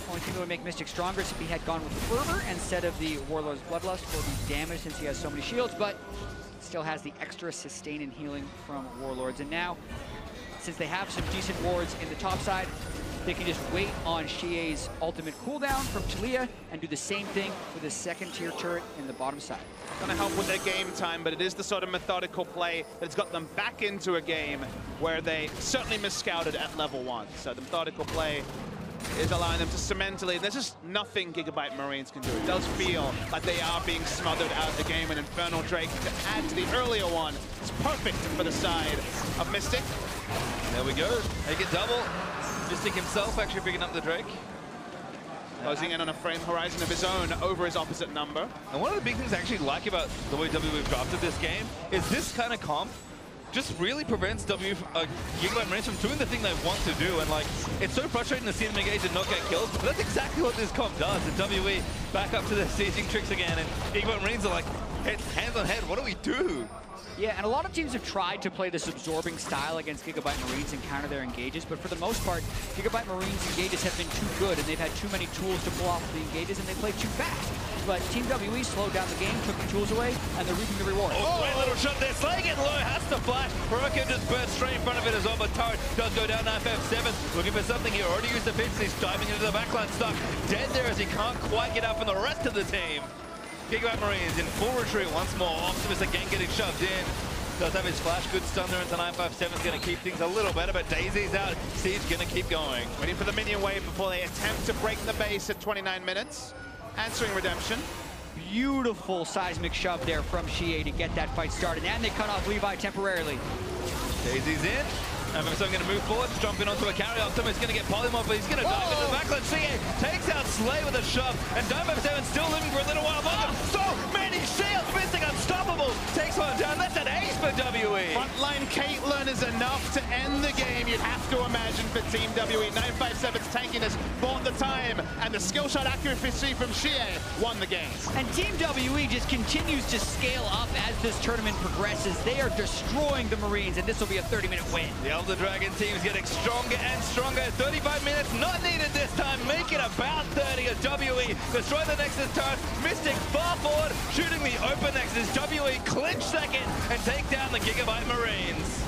Only thing that would make Mystic stronger is if he had gone with the Fervor instead of the Warlord's Bloodlust for the damage, since he has so many shields, but still has the extra sustain and healing from Warlords. And now, since they have some decent wards in the top side, they can just wait on Xiye's ultimate cooldown from Taliyah and do the same thing with a second tier turret in the bottom side. Gonna help with their game time, but it is the sort of methodical play that's got them back into a game where they certainly misscouted at level 1. So the methodical play is allowing them to cement a lead. There's just nothing Gigabyte Marines can do. It does feel like they are being smothered out of the game, and Infernal Drake to add to the earlier one. It's perfect for the side of Mystic. There we go. Make it double. Mystic himself actually picking up the Drake. Closing in on a frame horizon of his own over his opposite number. And one of the big things I actually like about the way WE drafted this game is this kind of comp just really prevents Gigabyte Marines from doing the thing they want to do. And like, it's so frustrating to see them engage and not get killed, but that's exactly what this comp does. And WE back up to their sieging tricks again, and Gigabyte Marines are like, hands on head, what do we do? Yeah, and a lot of teams have tried to play this absorbing style against Gigabyte Marines and counter their engages, but for the most part, Gigabyte Marines engages have been too good, and they've had too many tools to pull off the engages, and they play too fast. But Team WE slowed down the game, took the tools away, and they're reaping the reward. Oh, great little shot there. Slaying it low, has to flash. Heroic just burst straight in front of it as well, but Turret does go down 957. Looking for something here. Already used the Fizz. He's diving into the backline, stuck dead there as he can't quite get out from the rest of the team. Gigabyte Marines in full retreat once more. Optimus again getting shoved in. Does have his flash, good stun there into 957 is going to keep things a little better, but Daisy's out. Siege going to keep going. Waiting for the minion wave before they attempt to break the base at 29 minutes. Answering Redemption. Beautiful seismic shove there from Xiye to get that fight started, and they cut off Levi temporarily. Daisy's in. So I'm going to move forward, jumping onto a carry. Optimus is going to get polymorph, but he's going to dive into the backline. Xiye takes out Slay with a shove, and 957 still living for a little while longer. So many shields, Mystic unstoppable. Takes one down. That's an ace for WE. Frontline Caitlyn is enough to end the game, you'd have to imagine, for Team WE. 957's tankiness bought the time, and the skill shot accuracy from Xiye won the game. And Team WE just continues to scale up as this tournament progresses. They are destroying the Marines, and this will be a 30-minute win. The Elder Dragon team's getting stronger and stronger. 35 minutes not needed this time. Make it about 30 as WE destroy the Nexus turret. Mystic far forward, shooting the open Nexus. WE clinch second and take down the Gigabyte Marines.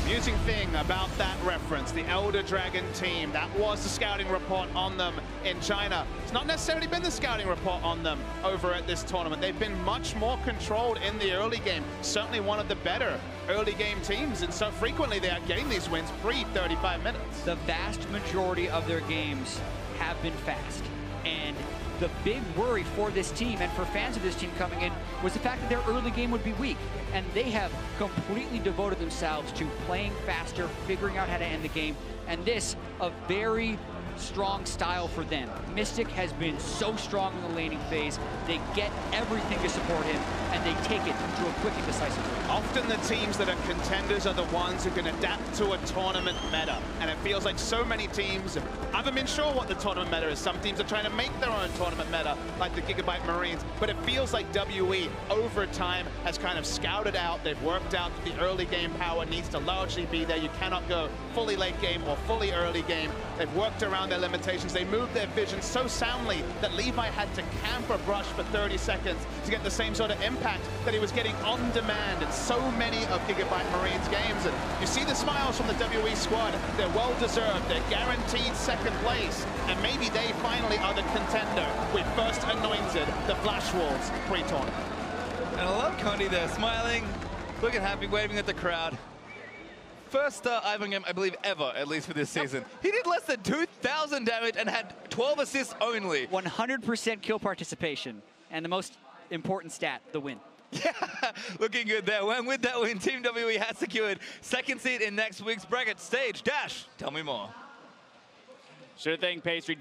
Amusing thing about that reference, the Elder Dragon team, that was the scouting report on them in China. It's not necessarily been the scouting report on them over at this tournament. They've been much more controlled in the early game. Certainly one of the better early game teams, and so frequently they are getting these wins pre-35 minutes. The vast majority of their games have been fast, and the big worry for this team and for fans of this team coming in was the fact that their early game would be weak, and they have completely devoted themselves to playing faster, figuring out how to end the game, and this a very strong style for them. Mystic has been so strong in the laning phase. They get everything to support him, and they take it to a quick and decisive win. Often the teams that are contenders are the ones who can adapt to a tournament meta, and it feels like so many teams haven't been sure what the tournament meta is. Some teams are trying to make their own tournament meta, like the Gigabyte Marines, but it feels like WE over time has kind of scouted out. They've worked out that the early game power needs to largely be there. You cannot go fully late game or fully early game. They've worked around their limitations. They moved their vision so soundly that Levi had to camp a brush for 30 seconds to get the same sort of impact that he was getting on demand in so many of Gigabyte Marines games. And you see the smiles from the WE squad. They're well-deserved. They're guaranteed second place. And maybe they finally are the contender we first anointed the Flash Wolves pre-tournament. And I love Condi there, smiling, looking happy, waving at the crowd. First Ivern game, I believe, ever, at least for this season. He did less than 2,000 damage and had 12 assists only. 100% kill participation, and the most important stat, the win. Yeah, looking good there. And with that win, Team WE has secured second seed in next week's bracket stage. Dash, tell me more. Sure thing, Pastry.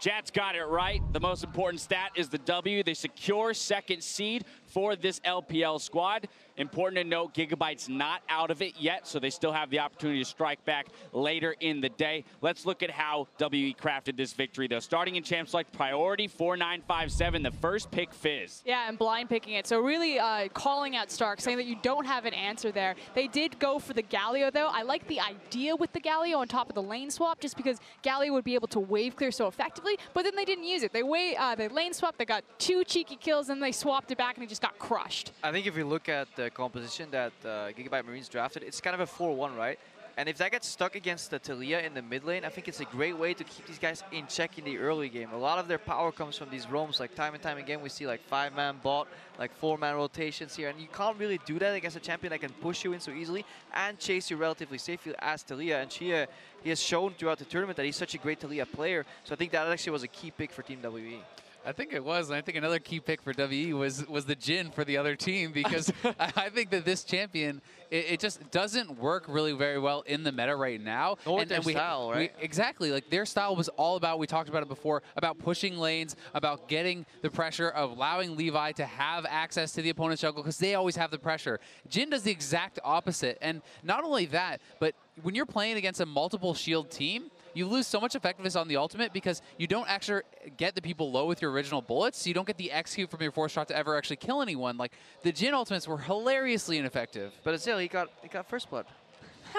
Jatt's got it right. The most important stat is the W. They secure second seed for this LPL squad. Important to note, Gigabyte's not out of it yet, so they still have the opportunity to strike back later in the day. Let's look at how WE crafted this victory, though. Starting in champ select, priority 4957, the first pick Fizz. Yeah, and blind picking it. So really calling out Stark, saying that you don't have an answer there. They did go for the Galio, though. I like the idea with the Galio on top of the lane swap, just because Galio would be able to wave clear so effectively, but then they didn't use it. They lane swapped, they got 2 cheeky kills, and they swapped it back, and he just got crushed. I think if you look at the composition that Gigabyte Marines drafted, it's kind of a 4-1, right? And if that gets stuck against the Taliyah in the mid lane, I think it's a great way to keep these guys in check in the early game. A lot of their power comes from these roams. Like time and time again, we see like 5-man bot, like 4-man rotations here. And you can't really do that against a champion that can push you in so easily and chase you relatively safely as Taliyah. And Xiye, he has shown throughout the tournament that he's such a great Taliyah player. So I think that actually was a key pick for Team WE. I think it was, and I think another key pick for WE was the Jhin for the other team, because I think that this champion, it just doesn't work really very well in the meta right now. Nor their style, right? Exactly, like their style was all about, we talked about it before, about pushing lanes, about getting the pressure, of allowing Levi to have access to the opponent's jungle, because they always have the pressure. Jhin does the exact opposite, and not only that, but when you're playing against a multiple shield team, you lose so much effectiveness on the ultimate because you don't actually get the people low with your original bullets, so you don't get the execute from your force shot to ever actually kill anyone. Like, the Jhin ultimates were hilariously ineffective. But still, he got first blood.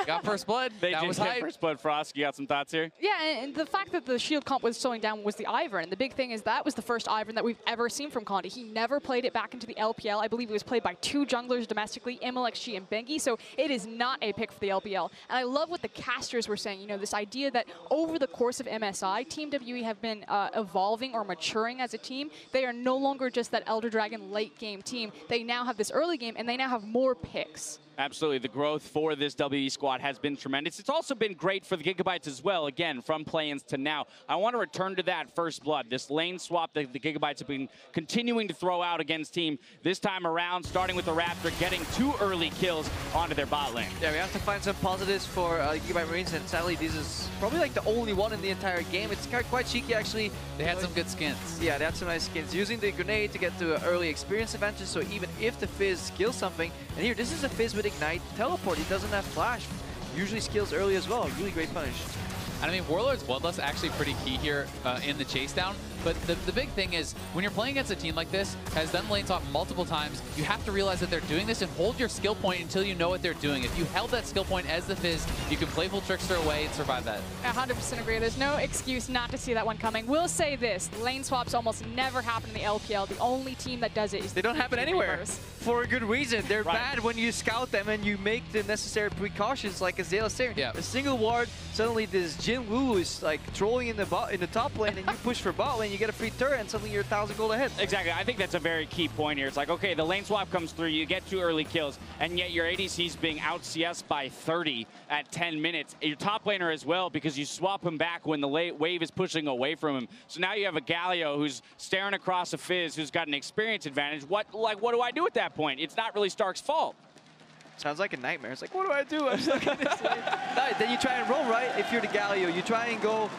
Got first blood. They that just was got hype. first blood. Frost, you got some thoughts here? Yeah, and the fact that the shield comp was slowing down was the Ivern. And the big thing is that was the first Ivern that we've ever seen from Condi. He never played it back into the LPL. I believe it was played by 2 junglers domestically, Immolek, Xiye, and Bengi. So it is not a pick for the LPL. And I love what the casters were saying. You know, this idea that over the course of MSI, Team WE have been evolving or maturing as a team. They are no longer just that Elder Dragon late game team. They now have this early game, and they now have more picks. Absolutely. The growth for this WE squad has been tremendous. It's also been great for the Gigabytes as well, again, from play-ins to now. I want to return to that first blood, this lane swap that the Gigabytes have been continuing to throw out against team. This time around, starting with the Raptor, getting 2 early kills onto their bot lane. Yeah, we have to find some positives for Gigabyte Marines, and sadly, this is probably like the only one in the entire game. It's quite cheeky, actually. They had some good skins. Yeah, they had some nice skins. Using the grenade to get to an early experience advantage, so even if the Fizz skills something, and here, this is a Fizz with Ignite teleport. He doesn't have flash. Usually skills early as well. Really great punish. And I mean, Warlord's Bloodlust actually pretty key here in the chase down. But the big thing is, when you're playing against a team like this, has done lane swap multiple times, you have to realize that they're doing this and hold your skill point until you know what they're doing. If you held that skill point as the Fizz, you can Playful Trickster away and survive that. 100% agree. There's no excuse not to see that one coming. We'll say this, lane swaps almost never happen in the LPL. The only team that does it is they don't happen anywhere. Reavers. For a good reason. They're bad when you scout them and you make the necessary precautions, like Azale saying. Yeah. A single ward, suddenly this Jhin Lulu is like trolling in the top lane, and you push for bot lane, you get a free turret, and suddenly you're 1,000 gold ahead. Exactly. I think that's a very key point here. It's like, okay, the lane swap comes through, you get 2 early kills, and yet your ADC's being out CS by 30 at 10 minutes. Your top laner as well, because you swap him back when the wave is pushing away from him. So now you have a Galio who's staring across a Fizz who's got an experience advantage. What do I do at that point? It's not really Stark's fault. Sounds like a nightmare. It's like, what do I do? I'm stuck in this lane. Then you try and roam, right? If you're the Galio, you try and go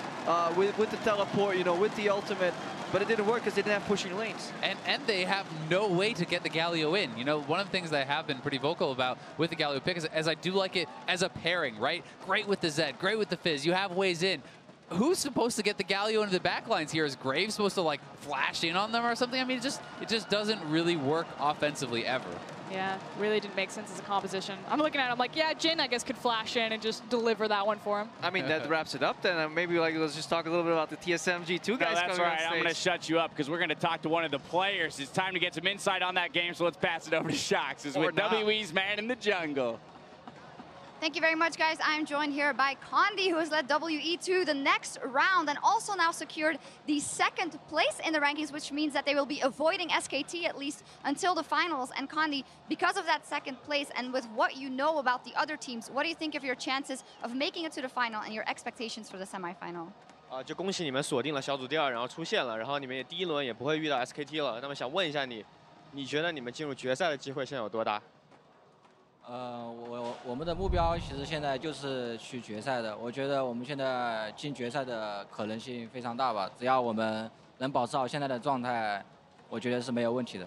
with the teleport, you know, with the ultimate. But it didn't work because they didn't have pushing lanes. And they have no way to get the Galio in. You know, one of the things that I have been pretty vocal about with the Galio pick is I do like it as a pairing, right? Great with the Zed, great with the Fizz. You have ways in. Who's supposed to get the Galio into the backlines here? Is Graves supposed to like flash in on them or something? I mean, it just doesn't really work offensively ever. Yeah, really didn't make sense as a composition. I'm looking at it, I'm like, yeah, Jhin, I guess, could flash in and just deliver that one for him. I mean, that wraps it up then. Maybe like let's just talk a little bit about the TSMG2 guys. No, that's right. I'm going to shut you up because we're going to talk to one of the players. It's time to get some insight on that game, so let's pass it over to Shox. It's with WE's Man in the Jungle. Thank you very much, guys. I'm joined here by Condi, who has led WE to the next round and also now secured the 2nd place in the rankings, which means that they will be avoiding SKT at least until the finals. And Condi, because of that 2nd place and with what you know about the other teams, what do you think of your chances of making it to the final and your expectations for the semifinal? 就恭喜你们锁定了小组第2，然后出现了，然后你们也第1轮也不会遇到 SKT 了。那么想问一下你，你觉得你们进入决赛的机会现在有多大？我们的目标其实现在就是去决赛的。我觉得我们现在进决赛的可能性非常大吧。只要我们能保持好现在的状态，我觉得是没有问题的。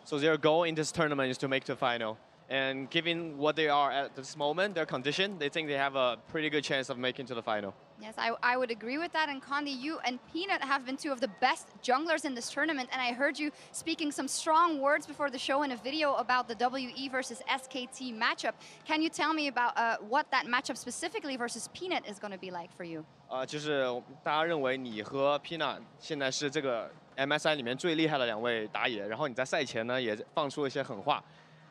So their goal in this tournament is to make the final. And given what they are at this moment, their condition, they think they have a pretty good chance of making to the final. Yes, I would agree with that. And Condi, you and Peanut have been two of the best junglers in this tournament. And I heard you speaking some strong words before the show in a video about the WE versus SKT matchup. Can you tell me about what that matchup specifically versus Peanut is going to be like for you? 就是大家认为你和 Peanut 现在是这个 MSI 里面最厉害的2位打野，然后你在赛前呢也放出了一些狠话。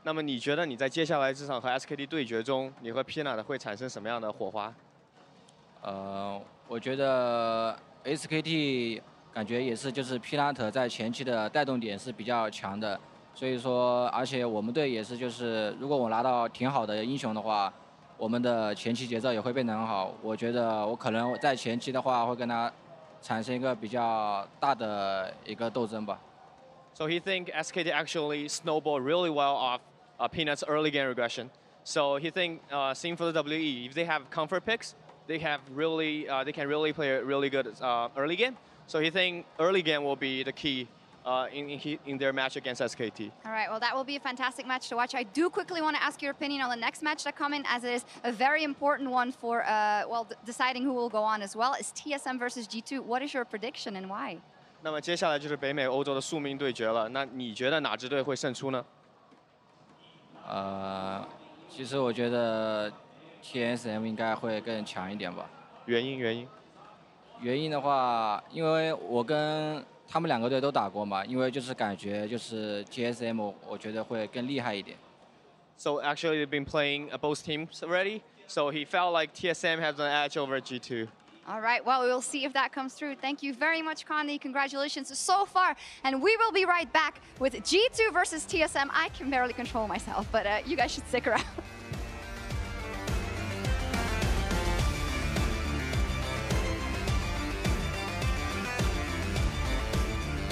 那么你觉得你在接下来这场和 SKT 对决中，你和 Peanut 会产生什么样的火花？我觉得 SKT 感觉也是就是 Peanut 在前期的带动点是比较强的，所以说而且我们队也是就是如果我拿到挺好的英雄的话，我们的前期节奏也会变得很好。我觉得我可能在前期的话会跟他产生一个比较大的一个斗争吧。So he think SKT actually snowballed really well off Peanut's early game regression. So he think same for the WE, if they have comfort picks, they can really play a really good early game. So he think early game will be the key in their match against SKT. All right, well, that will be a fantastic match to watch. I do quickly want to ask your opinion on the next match that come in, as it is a very important one for, well, deciding who will go on as well. Is TSM versus G2. What is your prediction and why? 那么接下来就是北美欧洲的宿命对决了。那你觉得哪支队会胜出呢？其实我觉得 TSM 应该会更强一点吧。原因的话，因为我跟他们2个队都打过嘛，因为就是感觉就是 TSM 我觉得会更厉害一点。So actually, they've been playing both teams already. So he felt like TSM has an edge over G2. All right, well, we'll see if that comes through. Thank you very much, Condi. Congratulations so far. And we will be right back with G2 versus TSM. I can barely control myself, but you guys should stick around.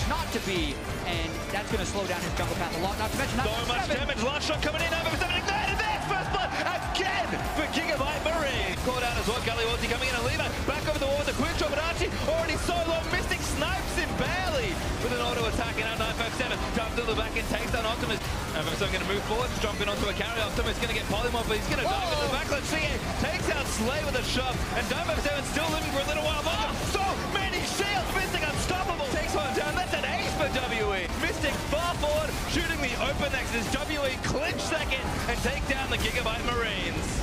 Not to be, and that's going to slow down his jungle path a lot. Not to mention, so much damage. Last shot coming in. Over 7 ignited. There's first blood again for Gigabyte Marines. Caught out as well. Galio coming in and Levi back over the wall with a quick drop. And Archie already so low. Mystic snipes him barely with an auto attack. And now 957 comes to the back and takes down Optimus. And so going to move forward, jumping onto a carry. Optimus going to get polymorph, but he's going to dive into the backline. Xiye takes out Xiye with a shove. And 957 still living for a little while longer. So many shields. Mystic unstoppable. Takes one down. That's an ace for WE. Mystic far forward, shooting the open next as WE clinch second and take down the Gigabyte Marines.